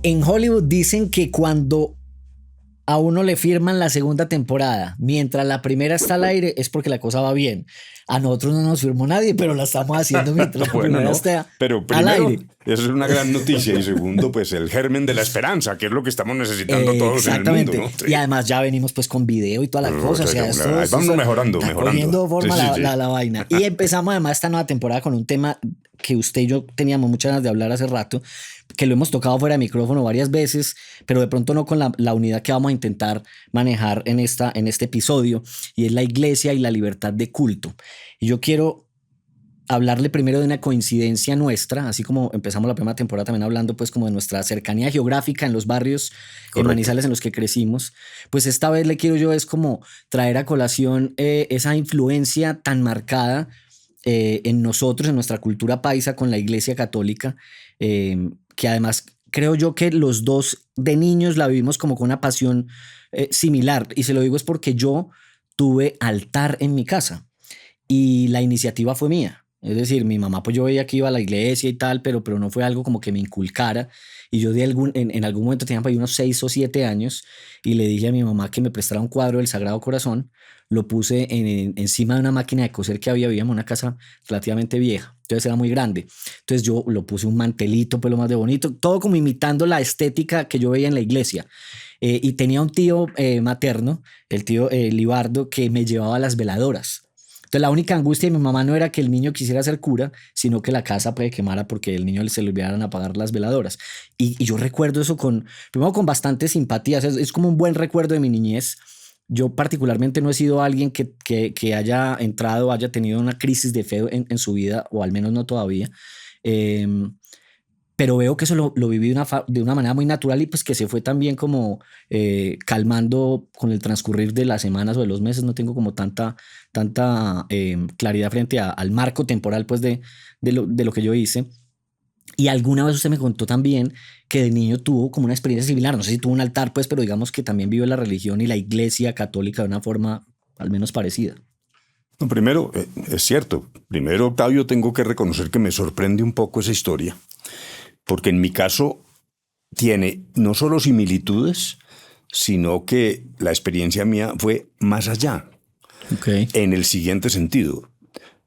En Hollywood dicen que cuando a uno le firman la segunda temporada, mientras la primera está al aire, es porque la cosa va bien. A nosotros no nos firmó nadie, pero la estamos haciendo mientras la primera está pero al primero, aire. eso es una gran noticia. Y segundo, pues el germen de la esperanza, que es lo que estamos necesitando todos en el mundo, ¿no? Sí. Y además ya venimos pues con video y toda la cosa. O sea, ahí vamos mejorando. Cogiendo forma Sí. La vaina. Y empezamos además esta nueva temporada con un tema que usted y yo teníamos muchas ganas de hablar hace rato, que lo hemos tocado fuera de micrófono varias veces, pero de pronto no con la unidad que vamos a intentar manejar en este episodio, y es la iglesia y la libertad de culto. Y yo quiero hablarle primero de una coincidencia nuestra, así como empezamos la primera temporada también hablando pues como de nuestra cercanía geográfica en los barrios en Manizales en los que crecimos. Pues esta vez le quiero yo es como traer a colación esa influencia tan marcada en nosotros, en nuestra cultura paisa con la iglesia católica, que además creo yo que los dos de niños la vivimos como con una pasión similar, y se lo digo es porque yo tuve altar en mi casa y la iniciativa fue mía. Es decir, mi mamá pues yo veía que iba a la iglesia y tal, pero no fue algo como que me inculcara, y yo en algún momento tenía por ahí unos 6 o 7 años y le dije a mi mamá que me prestara un cuadro del Sagrado Corazón. Lo puse encima de una máquina de coser que vivíamos en una casa relativamente vieja, entonces era muy grande, entonces yo lo puse un mantelito pues lo más de bonito, todo como imitando la estética que yo veía en la iglesia, y tenía un tío materno, el tío Libardo, que me llevaba las veladoras. Entonces la única angustia de mi mamá no era que el niño quisiera ser cura, sino que la casa pues quemara porque el niño se le olvidaran apagar las veladoras. Y yo recuerdo eso primero con bastante simpatía. O sea, es como un buen recuerdo de mi niñez. Yo particularmente no he sido alguien que haya entrado, haya tenido una crisis de fe en su vida, o al menos no todavía. Pero veo que eso lo viví de una manera muy natural, y pues que se fue también como calmando con el transcurrir de las semanas o de los meses. No tengo como tanta claridad frente al marco temporal pues de lo que yo hice. Y alguna vez usted me contó también que de niño tuvo como una experiencia similar. No sé si tuvo un altar pues, pero digamos que también vivió la religión y la iglesia católica de una forma al menos parecida. No, primero, es cierto. Primero, Octavio, tengo que reconocer que me sorprende un poco esa historia, porque en mi caso tiene no solo similitudes, sino que la experiencia mía fue más allá. Okay. En el siguiente sentido.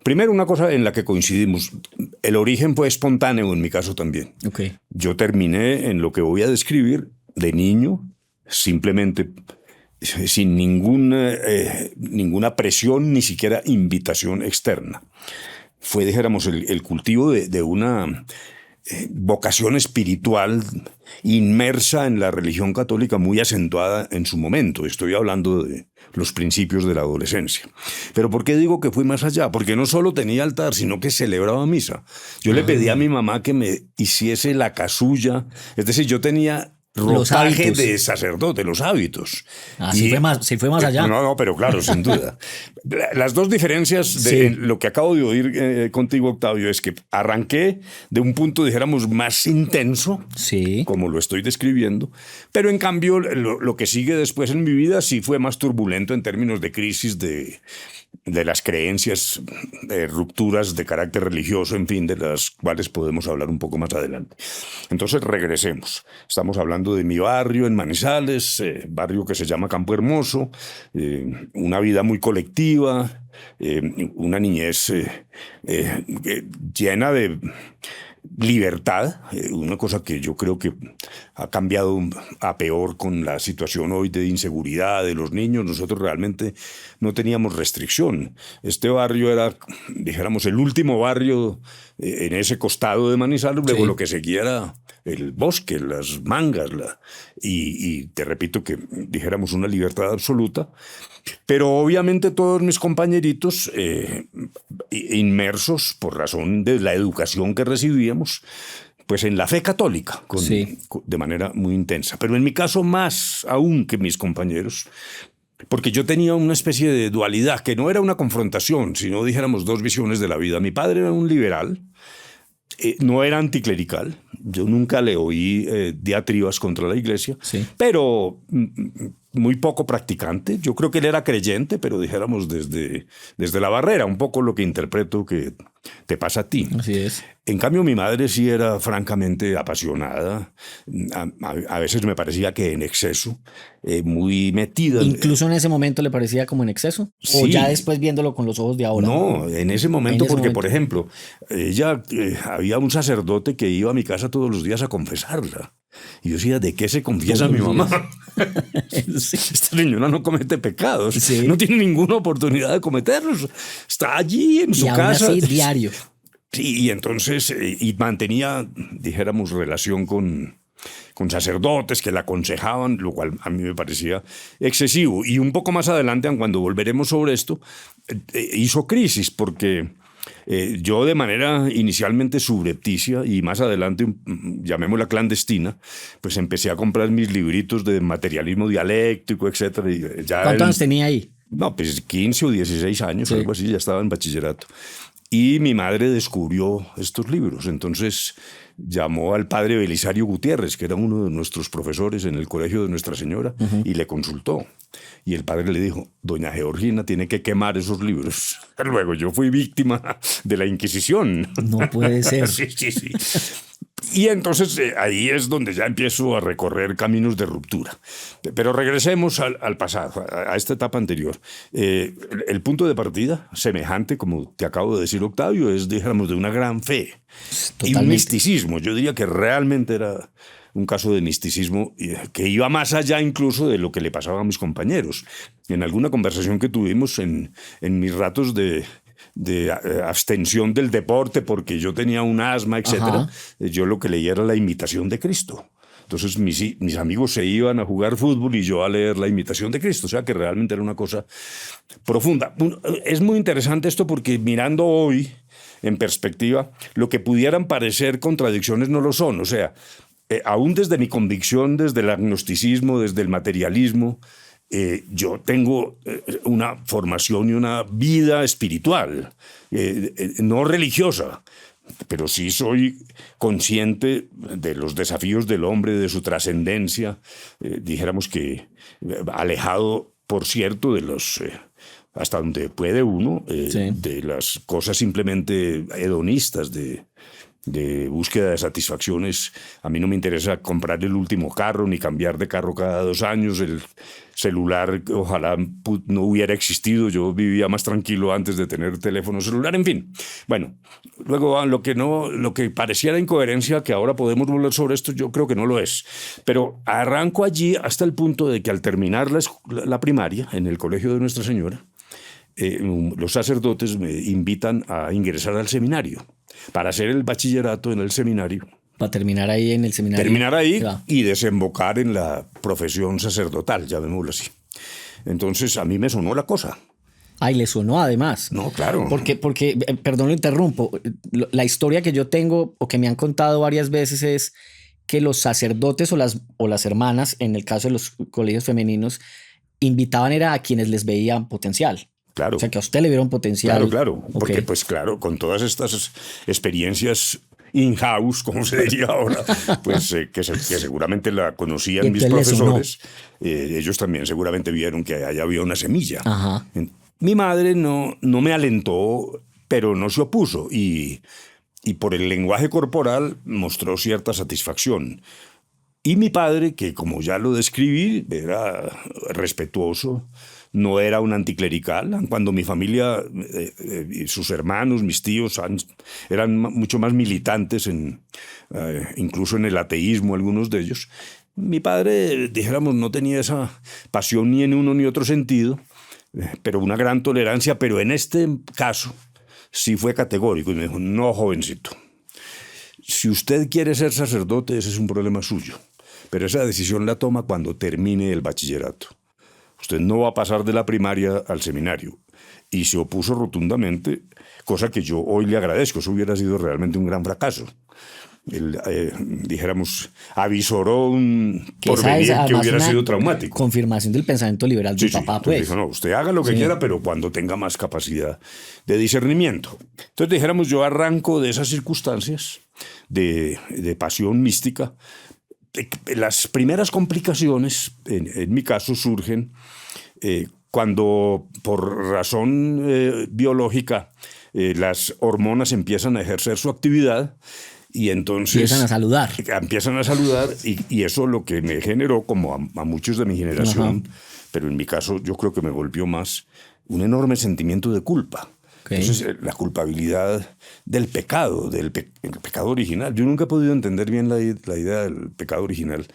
Primero, una cosa en la que coincidimos. El origen fue espontáneo en mi caso también. Okay. Yo terminé en lo que voy a describir de niño, simplemente sin ninguna presión, ni siquiera invitación externa. Fue, dijéramos, el cultivo de una vocación espiritual inmersa en la religión católica muy acentuada en su momento. Estoy hablando de los principios de la adolescencia. Pero ¿por qué digo que fui más allá? Porque no solo tenía altar, sino que celebraba misa. Yo le pedí a mi mamá que me hiciese la casulla, es decir, yo tenía ropaje de sacerdote, los hábitos. Sí fue más allá. No, pero claro, sin duda. Las dos diferencias de lo que acabo de oír contigo, Octavio, es que arranqué de un punto, dijéramos, más intenso, como lo estoy describiendo, pero en cambio lo que sigue después en mi vida sí fue más turbulento en términos de crisis de las creencias, rupturas de carácter religioso, en fin, de las cuales podemos hablar un poco más adelante. Entonces regresemos. Estamos hablando de mi barrio en Manizales, barrio que se llama Campo Hermoso, una vida muy colectiva, una niñez llena de libertad, una cosa que yo creo que ha cambiado a peor con la situación hoy de inseguridad de los niños. Nosotros realmente no teníamos restricción. Este barrio era, dijéramos, el último barrio en ese costado de Manizales. Luego lo que seguía era el bosque, las mangas, y te repito que dijéramos una libertad absoluta. Pero obviamente todos mis compañeritos, inmersos por razón de la educación que recibíamos, pues en la fe católica, de manera muy intensa. Pero en mi caso, más aún que mis compañeros, porque yo tenía una especie de dualidad, que no era una confrontación, sino dijéramos dos visiones de la vida. Mi padre era un liberal, no era anticlerical, yo nunca le oí diatribas contra la iglesia, Sí. pero muy poco practicante. Yo creo que él era creyente, pero dijéramos desde la barrera, un poco lo que interpreto que te pasa a ti. Así es. En cambio, mi madre sí era francamente apasionada. A veces me parecía que en exceso, muy metida. Incluso en ese momento le parecía como en exceso. O Sí. ya después viéndolo con los ojos de ahora. No, en ese momento, En ese porque momento. por ejemplo, ella, había un sacerdote que iba a mi casa todos los días a confesarla. Y yo decía, ¿de qué se confiesa Todos mi los mamá? Sí. Esta señora no comete pecados, Sí. no tiene ninguna oportunidad de cometerlos. Está allí en su Y aún casa. así, diario. Sí, y entonces, y mantenía, dijéramos, relación con sacerdotes que la aconsejaban, lo cual a mí me parecía excesivo. Y un poco más adelante, cuando volveremos sobre esto, hizo crisis, porque yo de manera inicialmente subrepticia y más adelante, llamémosla clandestina, pues empecé a comprar mis libritos de materialismo dialéctico, etcétera. Y ya ¿Cuántos años tenía ahí? No, pues 15 o 16 años, Sí. algo así, ya estaba en bachillerato. Y mi madre descubrió estos libros. Entonces llamó al padre Belisario Gutiérrez, que era uno de nuestros profesores en el colegio de Nuestra Señora, y le consultó. Y el padre le dijo, doña Georgina tiene que quemar esos libros. Luego yo fui víctima de la Inquisición. No puede ser. Sí, sí, sí. Y entonces ahí es donde ya empiezo a recorrer caminos de ruptura. Pero regresemos al pasado, a esta etapa anterior. El punto de partida, semejante, como te acabo de decir, Octavio, es, dijéramos, de una gran fe y un Totalmente. misticismo. Yo diría que realmente era un caso de misticismo que iba más allá incluso de lo que le pasaba a mis compañeros. En alguna conversación que tuvimos en mis ratos de abstención del deporte porque yo tenía un asma, etcétera, yo lo que leía era la imitación de Cristo. Entonces mis amigos se iban a jugar fútbol y yo a leer la imitación de Cristo, o sea que realmente era una cosa profunda. Es muy interesante esto porque mirando hoy en perspectiva, lo que pudieran parecer contradicciones no lo son, o sea, aún desde mi convicción, desde el agnosticismo, desde el materialismo, yo tengo una formación y una vida espiritual, no religiosa, pero sí soy consciente de los desafíos del hombre, de su trascendencia, dijéramos que alejado, por cierto, de los... hasta donde puede uno, Sí. de las cosas simplemente hedonistas, de búsqueda de satisfacciones. A mí no me interesa comprar el último carro ni cambiar de carro cada 2 años. El celular ojalá no hubiera existido. Yo vivía más tranquilo antes de tener teléfono celular. En fin. Bueno, luego lo que pareciera incoherencia, que ahora podemos volver sobre esto, yo creo que no lo es. Pero arranco allí hasta el punto de que al terminar la primaria en el colegio de Nuestra Señora, los sacerdotes me invitan a ingresar al seminario para hacer el bachillerato en el seminario. Para terminar ahí en el seminario. Terminar ahí Ya. y desembocar en la profesión sacerdotal, llamémoslo así. Entonces a mí me sonó la cosa. Ay, le sonó además. No, claro. Porque perdón, lo interrumpo. La historia que yo tengo o que me han contado varias veces es que los sacerdotes o las hermanas, en el caso de los colegios femeninos, invitaban era a quienes les veían potencial. Claro. O sea, que a usted le vieron potencial. Claro. Porque, Ok. pues claro, con todas estas experiencias in-house, como se diría ahora, pues que seguramente la conocían Y mis entonces le sonó. profesores, ellos también seguramente vieron que allá había una semilla. Ajá. Mi madre no me alentó, pero no se opuso y por el lenguaje corporal mostró cierta satisfacción. Y mi padre, que como ya lo describí, era respetuoso, no era un anticlerical. Cuando mi familia, sus hermanos, mis tíos, eran mucho más militantes, incluso en el ateísmo, algunos de ellos, mi padre, dijéramos, no tenía esa pasión ni en uno ni otro sentido, pero una gran tolerancia. Pero en este caso sí fue categórico y me dijo, no, jovencito, si usted quiere ser sacerdote, ese es un problema suyo, pero esa decisión la toma cuando termine el bachillerato. Usted no va a pasar de la primaria al seminario. Y se opuso rotundamente, cosa que yo hoy le agradezco. Eso hubiera sido realmente un gran fracaso. dijéramos, avisoró un Que porvenir que hubiera una sido traumático. confirmación del pensamiento liberal del Sí, papá, entonces pues. dijo, no, usted haga lo que quiera, pero cuando tenga más capacidad de discernimiento. Entonces, dijéramos, yo arranco de esas circunstancias de pasión mística. Las primeras complicaciones, en mi caso, surgen cuando por razón biológica las hormonas empiezan a ejercer su actividad y entonces Empiezan a saludar. Empiezan a saludar y eso lo que me generó, como a muchos de mi generación, pero en mi caso yo creo que me golpeó más, un enorme sentimiento de culpa. Okay. Entonces, la culpabilidad del pecado, el pecado original. Yo nunca he podido entender bien la idea del pecado original.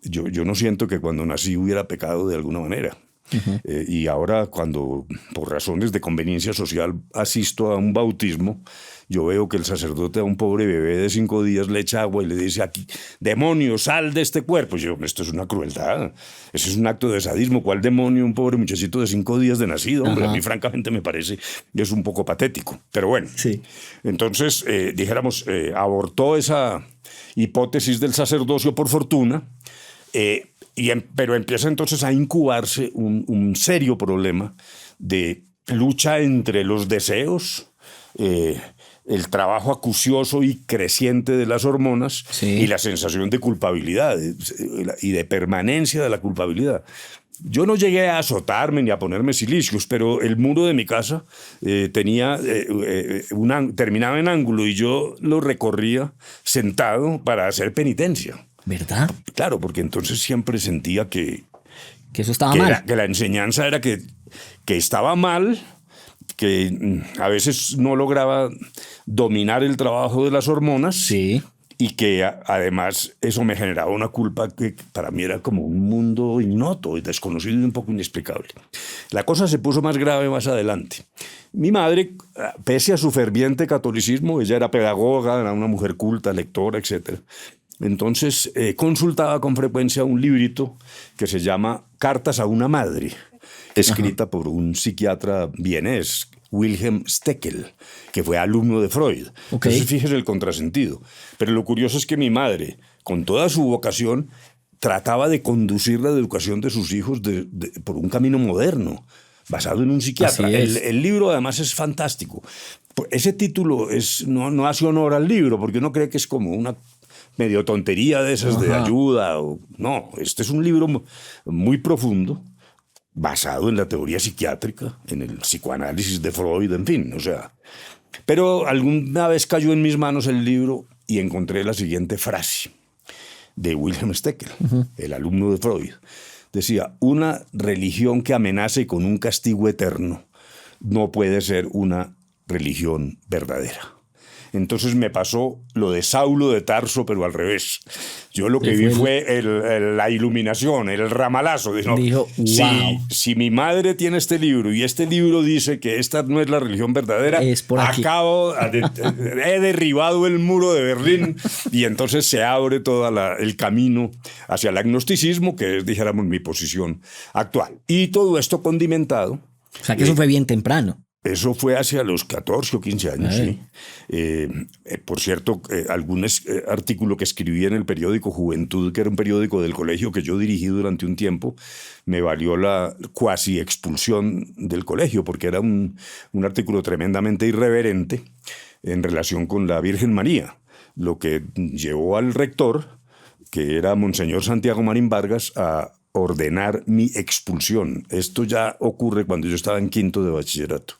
Yo no siento que cuando nací hubiera pecado de alguna manera. Y ahora cuando por razones de conveniencia social asisto a un bautismo, yo veo que el sacerdote a un pobre bebé de 5 días le echa agua y le dice, aquí, demonio, sal de este cuerpo. Yo, esto es una crueldad, ese es un acto de sadismo. ¿Cuál demonio? Un pobre muchachito de 5 días de nacido, hombre. A mí francamente me parece que es un poco patético, pero bueno. Sí. Entonces, dijéramos, abortó esa hipótesis del sacerdocio por fortuna, pero empieza entonces a incubarse un serio problema de lucha entre los deseos, el trabajo acucioso y creciente de las hormonas y la sensación de culpabilidad y de permanencia de la culpabilidad. Yo no llegué a azotarme ni a ponerme cilicios, pero el muro de mi casa terminaba en ángulo y yo lo recorría sentado para hacer penitencia. ¿Verdad? Claro, porque entonces siempre sentía que eso estaba mal. Que la enseñanza era que estaba mal, que a veces no lograba dominar el trabajo de las hormonas. Sí. Y que además eso me generaba una culpa que para mí era como un mundo ignoto y desconocido y un poco inexplicable. La cosa se puso más grave más adelante. Mi madre, pese a su ferviente catolicismo, ella era pedagoga, era una mujer culta, lectora, etc. Entonces consultaba con frecuencia un librito que se llama Cartas a una madre, escrita por un psiquiatra vienés, Wilhelm Steckel, que fue alumno de Freud. Okay. Entonces, fíjese el contrasentido. Pero lo curioso es que mi madre, con toda su vocación, trataba de conducir la educación de sus hijos por un camino moderno, basado en un psiquiatra. El libro, además, es fantástico. Ese título no hace honor al libro, porque uno cree que es como una medio tontería de esas de ayuda. No, este es un libro muy profundo, basado en la teoría psiquiátrica, en el psicoanálisis de Freud, en fin, o sea. Pero alguna vez cayó en mis manos el libro y encontré la siguiente frase de Wilhelm Steckel, el alumno de Freud. Decía, una religión que amenace con un castigo eterno no puede ser una religión verdadera. Entonces me pasó lo de Saulo de Tarso, pero al revés. Yo lo que vi fue la iluminación, el ramalazo. Dijo, wow. Si mi madre tiene este libro y este libro dice que esta no es la religión verdadera, es por aquí. He derribado el muro de Berlín y entonces se abre todo el camino hacia el agnosticismo, que es, dijéramos, mi posición actual. Y todo esto condimentado. O sea que eso fue bien temprano. Eso fue hacia los 14 o 15 años, sí. Por cierto, algún artículo que escribí en el periódico Juventud, que era un periódico del colegio que yo dirigí durante un tiempo, me valió la cuasi expulsión del colegio, porque era un artículo tremendamente irreverente en relación con la Virgen María, lo que llevó al rector, que era Monseñor Santiago Marín Vargas, a ordenar mi expulsión. Esto ya ocurre cuando yo estaba en 5º de bachillerato.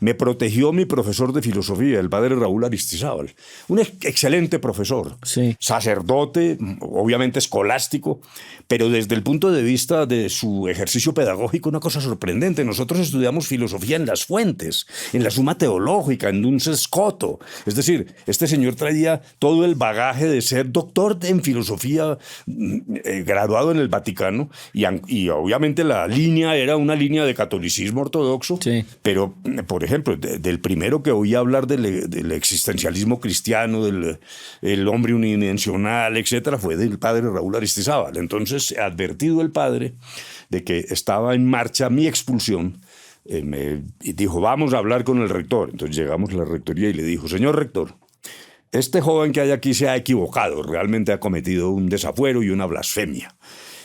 Me protegió mi profesor de filosofía, el padre Raúl Aristizábal, un excelente profesor, sacerdote, obviamente escolástico, pero desde el punto de vista de su ejercicio pedagógico, una cosa sorprendente. Nosotros estudiamos filosofía en las fuentes, en la Summa Teológica, en Duns Scoto. Es decir, este señor traía todo el bagaje de ser doctor en filosofía, graduado en el Vaticano, y obviamente la línea era una línea de catolicismo ortodoxo, pero, por ejemplo, del primero que oí hablar del existencialismo cristiano, del hombre unidimensional, etcétera, fue del padre Raúl Aristizábal. Entonces, advertido el padre de que estaba en marcha mi expulsión, me dijo, vamos a hablar con el rector. Entonces llegamos a la rectoría y le dijo, señor rector, este joven que hay aquí se ha equivocado, realmente ha cometido un desafuero y una blasfemia.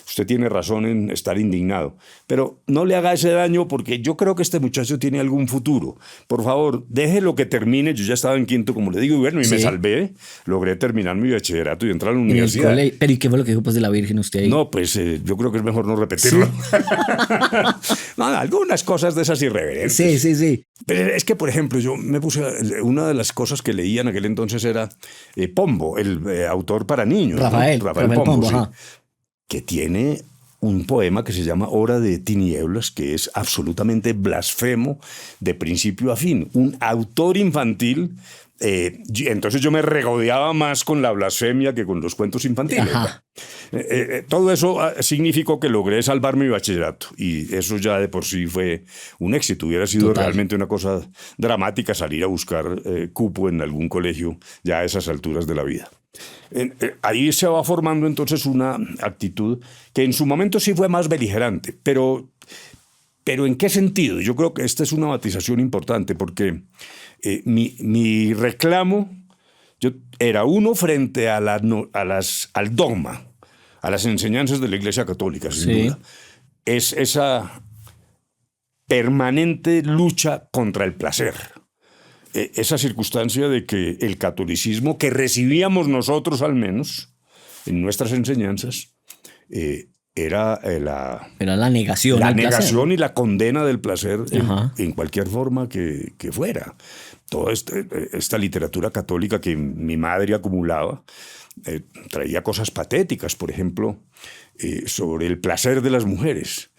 Usted tiene razón en estar indignado, pero no le haga ese daño porque yo creo que este muchacho tiene algún futuro. Por favor, déjelo que termine. Yo ya estaba en quinto, como le digo, y bueno, y me salvé. Logré terminar mi bachillerato y entrar a la universidad. Pero ¿y qué fue lo que dijo pues de la Virgen usted ahí? No, pues yo creo que es mejor no repetirlo. ¿Sí? No, algunas cosas de esas irreverentes. Sí. Pero es que, por ejemplo, yo me puse... Una de las cosas que leía en aquel entonces era Pombo, el autor para niños. Rafael Pombo, sí, que tiene un poema que se llama Hora de Tinieblas, que es absolutamente blasfemo de principio a fin. Un autor infantil... entonces yo me regodeaba más con la blasfemia que con los cuentos infantiles. Todo eso significó que logré salvar mi bachillerato y eso ya de por sí fue un éxito. Hubiera sido realmente una cosa dramática salir a buscar cupo en algún colegio ya a esas alturas de la vida. Ahí se va formando entonces una actitud que en su momento sí fue más beligerante, pero ¿en qué sentido? Yo creo que esta es una matización importante porque mi reclamo era uno frente a al dogma, a las enseñanzas de la Iglesia Católica, sin duda. Es esa permanente lucha contra el placer. Esa circunstancia de que el catolicismo que recibíamos nosotros al menos en nuestras enseñanzas era la negación. La negación y la condena del placer en cualquier forma que fuera. Toda esta literatura católica que mi madre acumulaba traía cosas patéticas, por ejemplo, sobre el placer de las mujeres.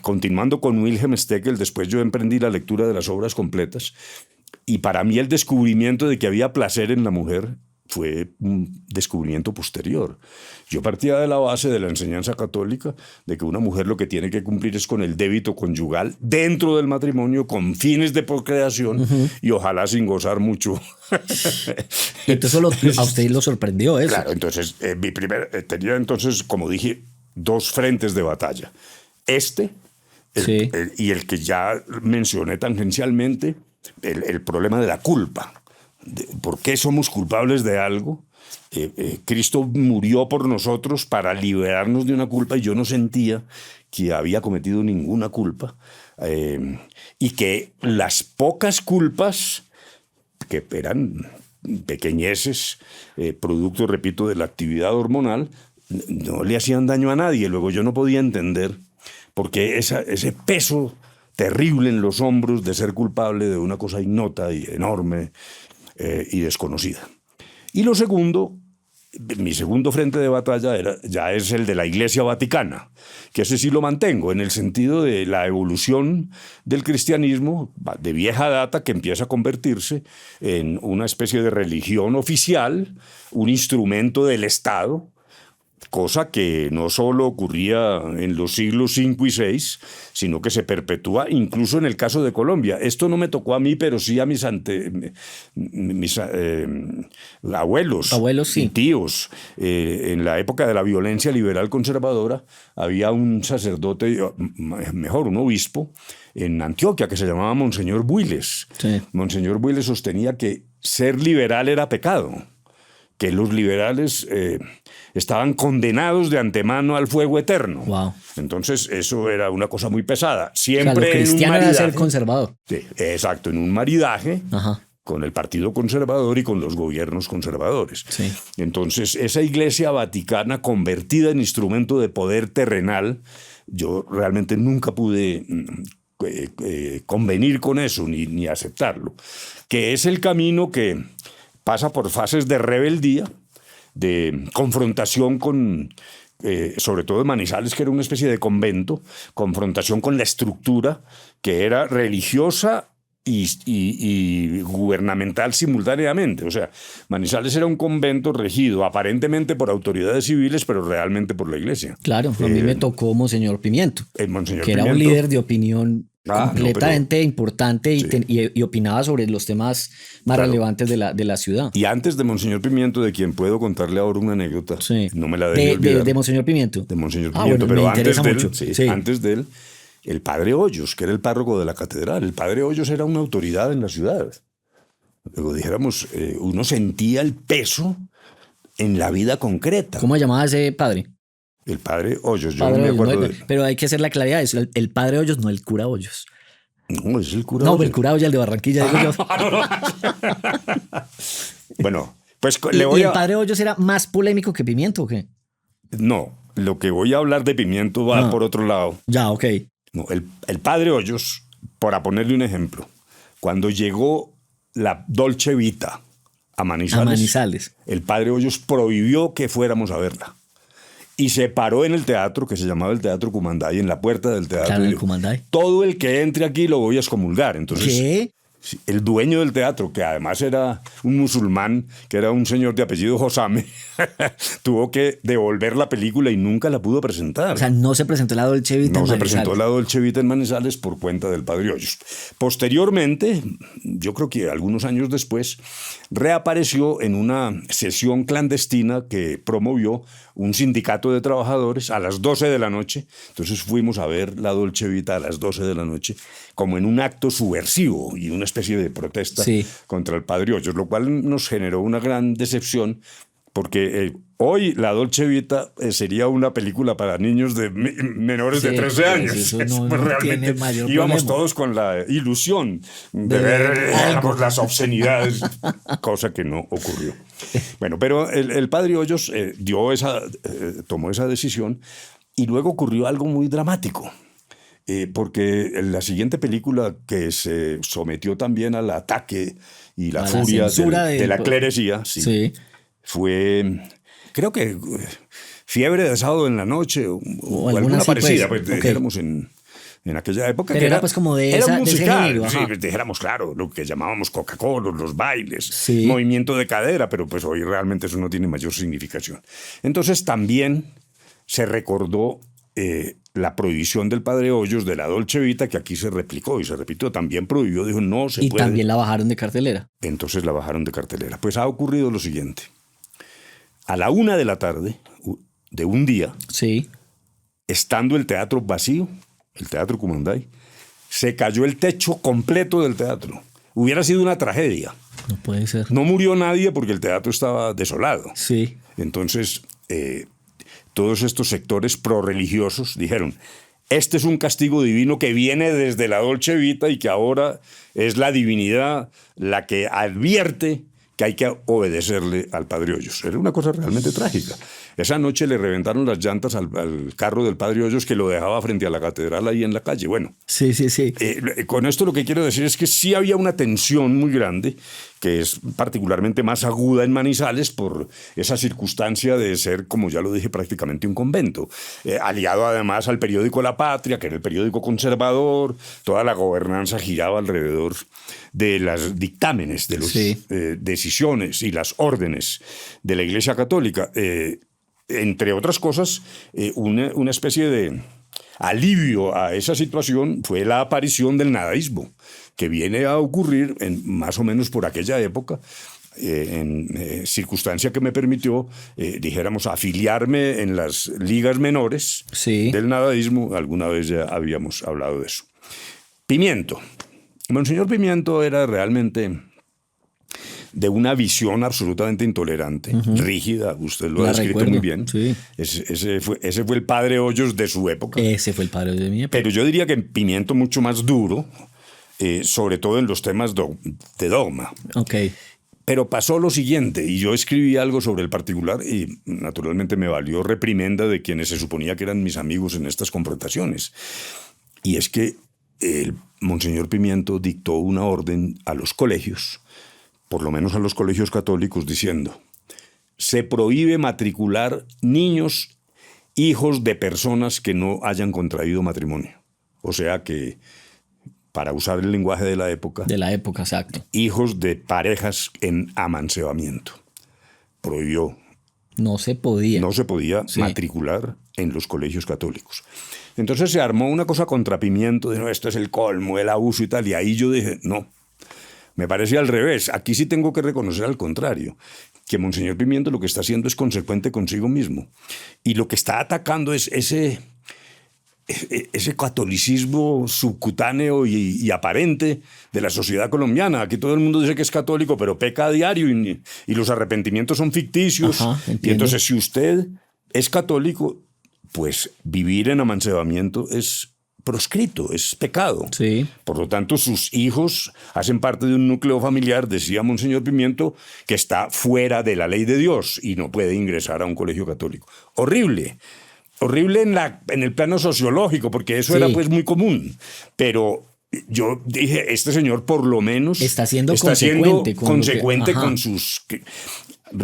Continuando con Wilhelm Steckel, después yo emprendí la lectura de las obras completas y para mí el descubrimiento de que había placer en la mujer fue un descubrimiento posterior. Yo partía de la base de la enseñanza católica de que una mujer lo que tiene que cumplir es con el débito conyugal dentro del matrimonio con fines de procreación y ojalá sin gozar mucho. Entonces a usted lo sorprendió eso. Claro, entonces tenía entonces, como dije, dos frentes de batalla. Y el que ya mencioné tangencialmente, el problema de la culpa. ¿Por qué somos culpables de algo? Cristo murió por nosotros para liberarnos de una culpa y yo no sentía que había cometido ninguna culpa y que las pocas culpas que eran pequeñeces, producto, repito, de la actividad hormonal, no le hacían daño a nadie. Luego yo no podía entender por qué ese peso terrible en los hombros de ser culpable de una cosa ignota y enorme y desconocida. Y lo segundo, mi segundo frente de batalla ya es el de la Iglesia Vaticana, que ese sí lo mantengo en el sentido de la evolución del cristianismo de vieja data que empieza a convertirse en una especie de religión oficial, un instrumento del Estado, cosa que no solo ocurría en los siglos V y VI, sino que se perpetúa incluso en el caso de Colombia. Esto no me tocó a mí, pero sí a mis abuelos sí. Y tíos. En la época de la violencia liberal conservadora había un sacerdote, un obispo, en Antioquia que se llamaba Monseñor Builes. Sí. Monseñor Builes sostenía que ser liberal era pecado, que los liberales estaban condenados de antemano al fuego eterno. Wow. Entonces eso era una cosa muy pesada. Siempre lo cristiano era ser conservador. Sí, exacto, en un maridaje con el Partido Conservador y con los gobiernos conservadores. Sí. Entonces esa Iglesia Vaticana convertida en instrumento de poder terrenal, yo realmente nunca pude convenir con eso ni aceptarlo, que es el camino que pasa por fases de rebeldía, de confrontación con, sobre todo en Manizales, que era una especie de convento, confrontación con la estructura que era religiosa y gubernamental simultáneamente. O sea, Manizales era un convento regido aparentemente por autoridades civiles, pero realmente por la Iglesia. Claro, a mí me tocó Monseñor Pimiento, Monseñor que Pimiento era un líder de opinión completamente importante y opinaba sobre los temas más relevantes de la ciudad. Y antes de Monseñor Pimiento, de quien puedo contarle ahora una anécdota, no me la debí olvidar. ¿De Monseñor Pimiento? De Monseñor Pimiento, pero antes de él, el padre Hoyos, que era el párroco de la catedral. El padre Hoyos era una autoridad en la ciudad. luego dijéramos, uno sentía el peso en la vida concreta. ¿Cómo se llamaba ese padre? El padre Hoyos, yo Padre no me Hoyos, acuerdo no, de él. pero hay que hacer la claridad de eso. El padre Hoyos, no el cura Hoyos. No, es el cura No, Hoyos. el cura Hoyos, el de Barranquilla, digo yo. Bueno, pues ¿Y, le voy y el a... padre Hoyos era más polémico que Pimiento o qué? No, lo que voy a hablar de Pimiento va por otro lado. Ya, ok. No, el padre Hoyos, para ponerle un ejemplo, cuando llegó la Dolce Vita a Manizales, el padre Hoyos prohibió que fuéramos a verla. Y se paró en el teatro, que se llamaba el Teatro Cumanday, en la puerta del teatro. Claro, y el dijo, Cumanday. todo el que entre aquí lo voy a excomulgar. Entonces, ¿Qué? sí, el dueño del teatro, que además era un musulmán, que era un señor de apellido Josame, tuvo que devolver la película y nunca la pudo presentar. O sea, no se presentó la Dolce Vita No en se Manizales. presentó la Dolce Vita en Manizales por cuenta del padre Hoyos. Posteriormente, yo creo que algunos años después, reapareció en una sesión clandestina que promovió un sindicato de trabajadores a las 12 de la noche. Entonces fuimos a ver la Dolce Vita a las 12 de la noche como en un acto subversivo y una especie de protesta contra el padre Hoyos, lo cual nos generó una gran decepción porque hoy la Dolce Vita sería una película para niños de menores de 13 años. Eso Pues no realmente tiene mayor íbamos problema. todos con la ilusión de De ver ver algo. las obscenidades, cosa que no ocurrió. Bueno, pero el padre Hoyos tomó esa decisión y luego ocurrió algo muy dramático. Porque en la siguiente película que se sometió también al ataque y la furia de la clerecía, fue, creo que Fiebre de sábado en la noche o alguna parecida, pues dijéramos en aquella época. Pero que era pues como de era esa, un de ese musical, género, sí, ajá. dijéramos, claro, lo que llamábamos Coca-Cola, los bailes, Sí. movimiento de cadera, pero pues hoy realmente eso no tiene mayor significación. Entonces también se recordó la prohibición del padre Hoyos de la Dolce Vita, que aquí se replicó y se repitió, también prohibió, dijo no se puede. Y también la bajaron de cartelera. Entonces la bajaron de cartelera. Pues ha ocurrido lo siguiente. A la 1 de la tarde de un día, Sí. estando el teatro vacío, el Teatro Cumanday, se cayó el techo completo del teatro. Hubiera sido una tragedia. No puede ser. No murió nadie porque el teatro estaba desolado. Sí. Entonces, todos estos sectores prorreligiosos dijeron, este es un castigo divino que viene desde la Dolce Vita y que ahora es la divinidad la que advierte que hay que obedecerle al padre Hoyos. Era una cosa realmente trágica. Esa noche le reventaron las llantas al carro del padre Hoyos que lo dejaba frente a la catedral ahí en la calle. Bueno, Sí. con esto lo que quiero decir es que sí había una tensión muy grande, que es particularmente más aguda en Manizales por esa circunstancia de ser, como ya lo dije, prácticamente un convento. Aliado además al periódico La Patria, que era el periódico conservador, toda la gobernanza giraba alrededor de los dictámenes, de las decisiones y las órdenes de la Iglesia Católica. Entre otras cosas, una especie de alivio a esa situación fue la aparición del nadaísmo, que viene a ocurrir más o menos por aquella época, en circunstancia que me permitió, dijéramos, afiliarme en las ligas menores del nadaísmo. Alguna vez ya habíamos hablado de eso. Pimiento. Monseñor Pimiento era realmente de una visión absolutamente intolerante, rígida, usted lo ha descrito muy bien. Sí. Ese fue el padre Hoyos de su época. Ese fue el padre de mi época. Pero yo diría que Pimiento mucho más duro, sobre todo en los temas de dogma. Ok. Pero pasó lo siguiente, y yo escribí algo sobre el particular y naturalmente me valió reprimenda de quienes se suponía que eran mis amigos en estas confrontaciones. Y es que el Monseñor Pimiento dictó una orden a los colegios, por lo menos a los colegios católicos, diciendo: se prohíbe matricular niños hijos de personas que no hayan contraído matrimonio. O sea que, para usar el lenguaje de la época, exacto. hijos de parejas en amancebamiento. Prohibió. No se podía. No se podía matricular en los colegios católicos. Entonces se armó una cosa contra Pimiento, de no, esto es el colmo, el abuso y tal. Y ahí yo dije, no, me parece al revés. Aquí sí tengo que reconocer al contrario, que Monseñor Pimiento lo que está haciendo es consecuente consigo mismo. Y lo que está atacando es ese catolicismo subcutáneo y aparente de la sociedad colombiana. Aquí todo el mundo dice que es católico, pero peca a diario y los arrepentimientos son ficticios. Ajá, Y entiendo. entonces, si usted es católico, pues vivir en amancebamiento es proscrito, es pecado. Sí. Por lo tanto, sus hijos hacen parte de un núcleo familiar, decía Monseñor Pimiento, que está fuera de la ley de Dios y no puede ingresar a un colegio católico. Horrible. Horrible en el plano sociológico, porque eso Sí. era pues muy común. Pero yo dije, este señor por lo menos Está siendo consecuente con lo que- consecuente ajá. con sus...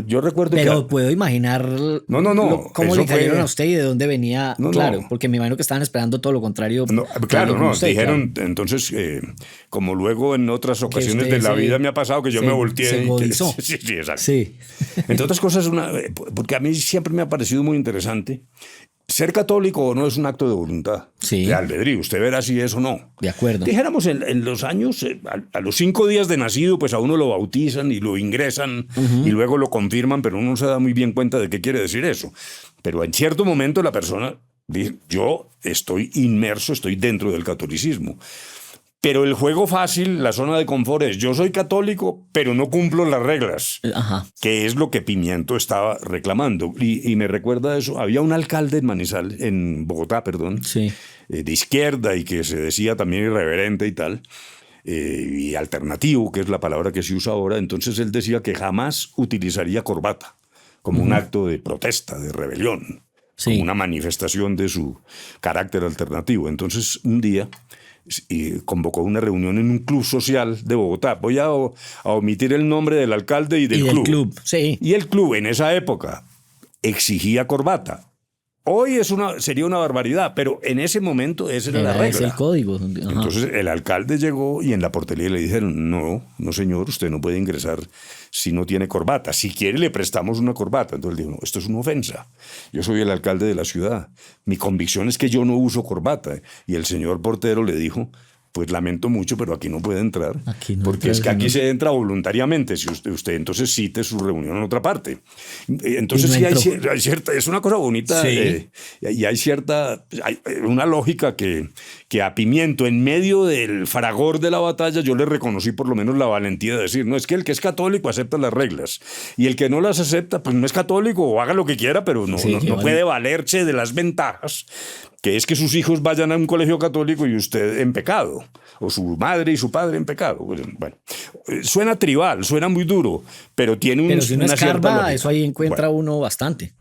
Yo recuerdo Pero que... puedo imaginar cómo eso le cayeron fue- a usted y de dónde venía. No, claro, no. porque me imagino que estaban esperando todo lo contrario. No, claro, como no, usted, dijeron, claro. entonces, como luego en otras ocasiones usted de la se- vida me ha pasado que yo se- me volteé. se godizó. Sí, sí, exacto. Sí. Entre otras cosas, porque a mí siempre me ha parecido muy interesante, ser católico o no es un acto de voluntad, Sí. de albedrío, usted verá si es o no. De acuerdo. Dijéramos, en los años, a los 5 días de nacido, pues a uno lo bautizan y lo ingresan y luego lo confirman, pero uno no se da muy bien cuenta de qué quiere decir eso. Pero en cierto momento la persona dice, yo estoy inmerso, estoy dentro del catolicismo. Pero el juego fácil, la zona de confort es, yo soy católico, pero no cumplo las reglas, Ajá. que es lo que Pimiento estaba reclamando. Y me recuerda eso, había un alcalde en Bogotá, perdón, Sí. de izquierda y que se decía también irreverente y tal, y alternativo, que es la palabra que se usa ahora. Entonces él decía que jamás utilizaría corbata como un acto de protesta, de rebelión, Sí. como una manifestación de su carácter alternativo. Entonces un día convocó una reunión en un club social de Bogotá. Voy a omitir el nombre del alcalde y del club. Sí. Y el club en esa época exigía corbata. Hoy sería una barbaridad, pero en ese momento esa era la Es regla. el código. Ajá. Entonces el alcalde llegó y en la portería le dijeron, no señor, usted no puede ingresar si no tiene corbata. Si quiere le prestamos una corbata. Entonces él dijo, no, esto es una ofensa. Yo soy el alcalde de la ciudad. Mi convicción es que yo no uso corbata. Y el señor portero le dijo, pues lamento mucho, pero aquí no puede entrar. Aquí no porque entra, es que aquí señor. se entra voluntariamente. Si usted entonces cite su reunión en otra parte. Entonces Y no sí entró. hay cierta, es una cosa bonita. Sí. Y hay una lógica que a Pimiento, en medio del fragor de la batalla, yo le reconocí por lo menos la valentía de decir, no, es que el que es católico acepta las reglas. Y el que no las acepta, pues no es católico o haga lo que quiera, pero no Sí, que vale. puede valerse de las ventajas, que es que sus hijos vayan a un colegio católico y usted en pecado, o su madre y su padre en pecado. Bueno, suena tribal, suena muy duro, pero tiene Pero si uno una cierta escarba, lógica. eso ahí encuentra Bueno, uno bastante.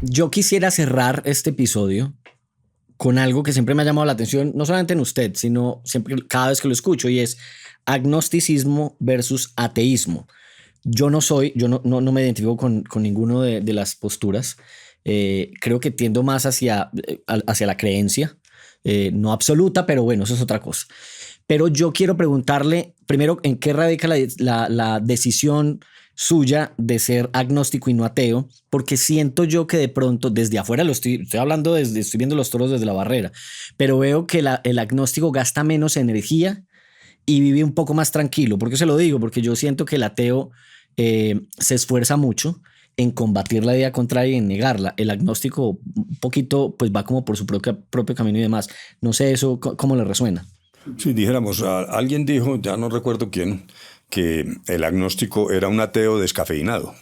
Yo quisiera cerrar este episodio con algo que siempre me ha llamado la atención, no solamente en usted, sino siempre, cada vez que lo escucho, y es agnosticismo versus ateísmo. Yo no me identifico con ninguno de las posturas. Creo que tiendo más hacia la creencia, no absoluta, pero bueno, eso es otra cosa. Pero yo quiero preguntarle primero en qué radica la decisión suya de ser agnóstico y no ateo, porque siento yo que de pronto desde afuera estoy hablando estoy viendo los toros desde la barrera, pero veo que el agnóstico gasta menos energía y vive un poco más tranquilo. ¿Por qué se lo digo? Porque yo siento que el ateo se esfuerza mucho en combatir la idea contraria y en negarla. El agnóstico un poquito pues va como por su propio camino y demás. No sé eso cómo le resuena. si dijéramos, alguien dijo, ya no recuerdo quién, que el agnóstico era un ateo descafeinado.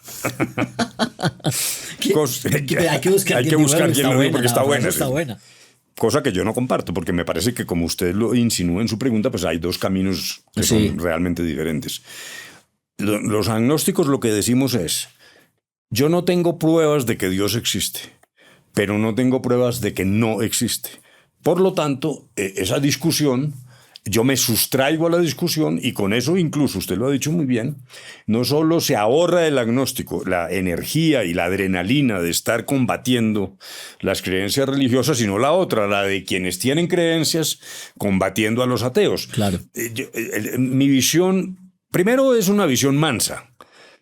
Hay que buscar quién lo dijo porque está buena. Está sí. buena. Cosa que yo no comparto, porque me parece que como usted lo insinúa en su pregunta, pues hay dos caminos que Sí. son realmente diferentes. Los agnósticos lo que decimos es, yo no tengo pruebas de que Dios existe, pero no tengo pruebas de que no existe. Por lo tanto, esa discusión, yo me sustraigo a la discusión y con eso incluso, usted lo ha dicho muy bien, no solo se ahorra el agnóstico la energía y la adrenalina de estar combatiendo las creencias religiosas, sino la otra, la de quienes tienen creencias combatiendo a los ateos. Claro. Mi visión, primero es una visión mansa.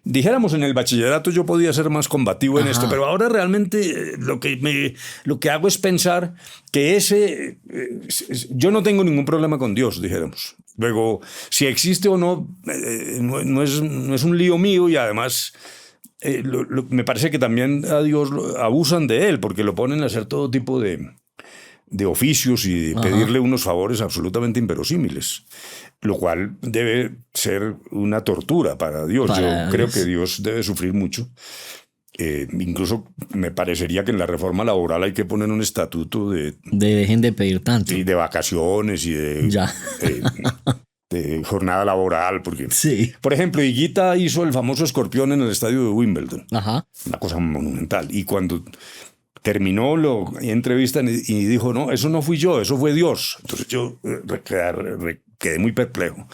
Dijéramos en el bachillerato yo podía ser más combativo en esto, pero ahora realmente lo que hago es pensar que yo no tengo ningún problema con Dios, dijéramos. Luego, si existe o no, no es un lío mío y además me parece que también a Dios abusan de él porque lo ponen a hacer todo tipo de de oficios y de Ajá. pedirle unos favores absolutamente inverosímiles, lo cual debe ser una tortura para Dios. Para Yo creo Dios. que Dios debe sufrir mucho. Incluso me parecería que en la reforma laboral hay que poner un estatuto Dejen de pedir tanto. de vacaciones y Ya. de jornada laboral, porque, Sí. por ejemplo, Higuita hizo el famoso escorpión en el estadio de Wimbledon, Ajá. una cosa monumental, y cuando terminó lo entrevistan y dijo, no, eso no fui yo, eso fue Dios. Entonces yo quedé muy perplejo.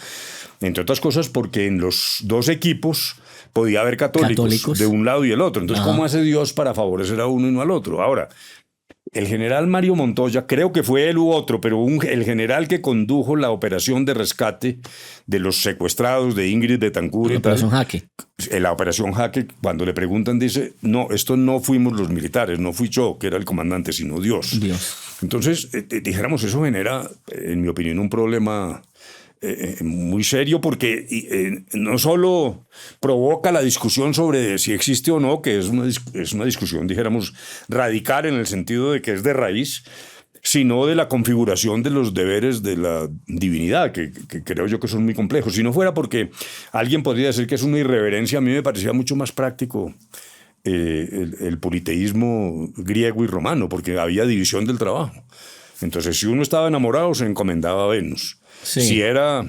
Entre otras cosas porque en los dos equipos podía haber católicos de un lado y el otro. Entonces, Ajá. ¿cómo hace Dios para favorecer a uno y no al otro? Ahora, el general Mario Montoya, creo que fue él u otro, pero el general que condujo la operación de rescate de los secuestrados de Ingrid Betancourt y tal, Operación Jaque. la operación Jaque, cuando le preguntan, dice, no, esto no fuimos los militares, no fui yo, que era el comandante, sino Dios. Dios. Entonces, dijéramos, eso genera, en mi opinión, un problema muy serio, porque no solo provoca la discusión sobre si existe o no, que es una discusión, dijéramos, radical en el sentido de que es de raíz, sino de la configuración de los deberes de la divinidad, que creo yo que son muy complejos. Si no fuera porque alguien podría decir que es una irreverencia, a mí me parecía mucho más práctico el politeísmo griego y romano, porque había división del trabajo. Entonces, si uno estaba enamorado, se encomendaba a Venus. Sí. Si era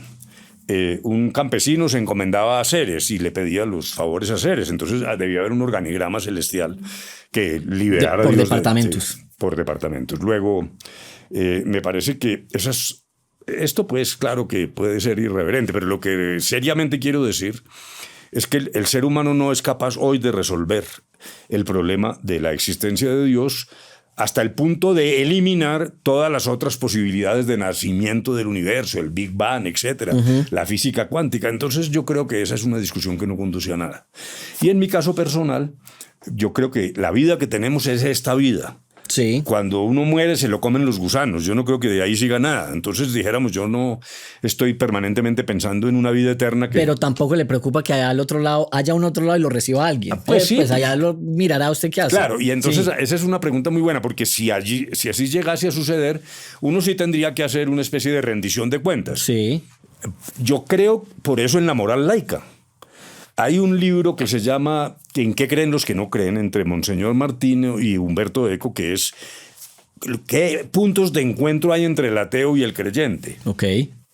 un campesino, se encomendaba a Ceres y le pedía los favores a Ceres. Entonces, debía haber un organigrama celestial que liberara por a Dios departamentos. por departamentos. Luego, me parece que esto, pues, claro que puede ser irreverente, pero lo que seriamente quiero decir es que el ser humano no es capaz hoy de resolver el problema de la existencia de Dios hasta el punto de eliminar todas las otras posibilidades de nacimiento del universo, el Big Bang, etcétera, la física cuántica. Entonces yo creo que esa es una discusión que no conduce a nada. Y en mi caso personal, yo creo que la vida que tenemos es esta vida. Sí. Cuando uno muere se lo comen los gusanos. Yo no creo que de ahí siga nada. Entonces dijéramos, yo no estoy permanentemente pensando en una vida eterna que... Pero tampoco le preocupa que allá al otro lado haya un otro lado y lo reciba alguien. Pues sí. Pues allá lo mirará usted qué hace. Claro, y entonces Sí. esa es una pregunta muy buena, porque si así llegase a suceder, uno sí tendría que hacer una especie de rendición de cuentas. Sí. Yo creo por eso en la moral laica. Hay un libro que se llama ¿En qué creen los que no creen?, entre Monseñor Martino y Humberto Eco, que es ¿qué puntos de encuentro hay entre el ateo y el creyente? Ok.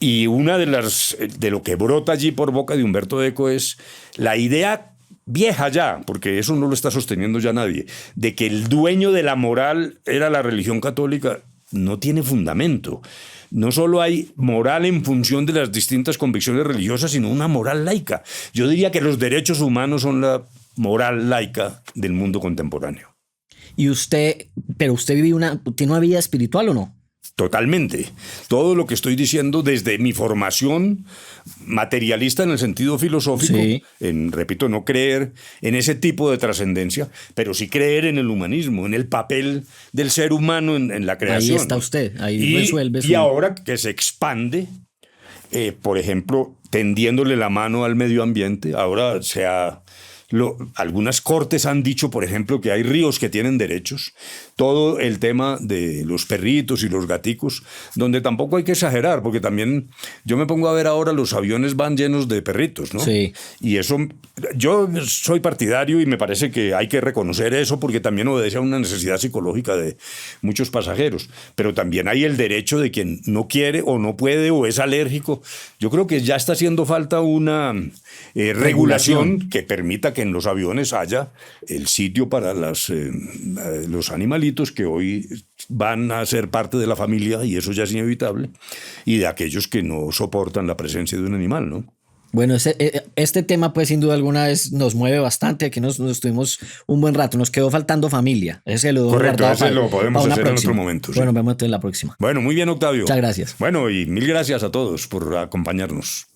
Y una de lo que brota allí por boca de Humberto Eco es la idea vieja ya, porque eso no lo está sosteniendo ya nadie, de que el dueño de la moral era la religión católica, no tiene fundamento. No solo hay moral en función de las distintas convicciones religiosas, sino una moral laica. Yo diría que los derechos humanos son la moral laica del mundo contemporáneo. ¿Y usted, pero usted tiene una vida espiritual o no? Totalmente. Todo lo que estoy diciendo desde mi formación materialista en el sentido filosófico, Sí. repito, no creer en ese tipo de trascendencia, pero sí creer en el humanismo, en el papel del ser humano en la creación. Ahí está usted, ahí resuelve Y ahora que se expande, por ejemplo, tendiéndole la mano al medio ambiente, ahora algunas cortes han dicho, por ejemplo, que hay ríos que tienen derechos. Todo el tema de los perritos y los gaticos, donde tampoco hay que exagerar, porque también yo me pongo a ver ahora los aviones van llenos de perritos, ¿no? Sí. Y eso, yo soy partidario y me parece que hay que reconocer eso, porque también obedece a una necesidad psicológica de muchos pasajeros. Pero también hay el derecho de quien no quiere o no puede o es alérgico. Yo creo que ya está haciendo falta una regulación que permita que en los aviones haya el sitio para los animalitos que hoy van a ser parte de la familia, y eso ya es inevitable, y de aquellos que no soportan la presencia de un animal, ¿no? Bueno, este tema pues sin duda alguna nos mueve bastante. Aquí nos estuvimos un buen rato. Nos quedó faltando familia. Ese lo Correcto, ese lo podemos hacer en otro momento. Sí. Bueno, vemos en la próxima. Bueno, muy bien, Octavio. Muchas gracias. Bueno, y mil gracias a todos por acompañarnos.